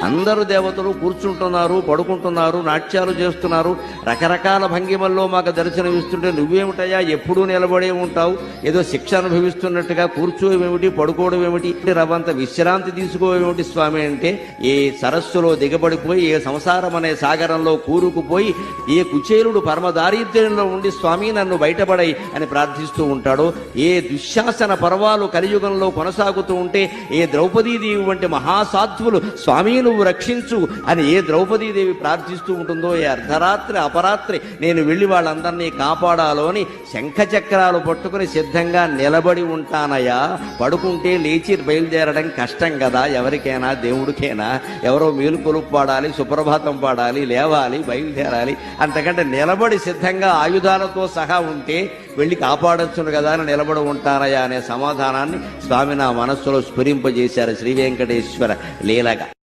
అందరూ దేవతలు కూర్చుంటున్నారు, పడుకుంటున్నారు, నాట్యాలు చేస్తున్నారు, రకరకాల భంగిమల్లో మాకు దర్శనమిస్తుంటే నువ్వేమిటయా ఎప్పుడూ నిలబడే ఉంటావు, ఏదో శిక్ష అనుభవిస్తున్నట్టుగా కూర్చోవేమిటి, పడుకోవడం ఏమిటి, రవంత విశ్రాంతి తీసుకోవేమిటి స్వామి అంటే, ఏ సరస్సులో దిగబడిపోయి ఏ సంసారం అనే సాగరంలో కూరుకుపోయి ఏ కుచేలుడు పరమ దారిద్ర్యంలో ఉండి స్వామి నన్ను బయటపడై అని ప్రార్థిస్తూ ఉంటాడో, ఏ దుశ్శాసన పర్వాలు కలియుగంలో కొనసాగుతూ ఉంటే ఏ ద్రౌపదీదేవి వంటి మహాసాధ్వులు స్వామి నువ్వు రక్షించు అని ఏ ద్రౌపదీదేవి ప్రార్థిస్తూ ఉంటుందో, ఏ అర్ధరాత్రి అపరాత్రి నేను వెళ్ళి వాళ్ళందరినీ కాపాడాలో అని శంఖచక్రాలు పట్టుకుని సిద్ధంగా నిలబడి ఉంటానయ్యా. పడుకుంటే లేచి బయలుదేరడం కష్టం కదా, ఎవరికైనా దేవుడికైనా. ఎవరో మేలుకొలుపు పాడాలి, సుప్రభాతం పాడాలి, లేవాలి, బయలుదేరాలి. అంతకంటే నిలబడి సిద్ధంగా ఆయుధాలతో సహా ఉంటే వెళ్ళి కాపాడొచ్చును కదా అని నిలబడి ఉంటానయ్యా అనే సమాధానాన్ని స్వామి నా మనస్సులో స్ఫురింపజేశారు శ్రీ వెంకటేశ్వర లీలగా.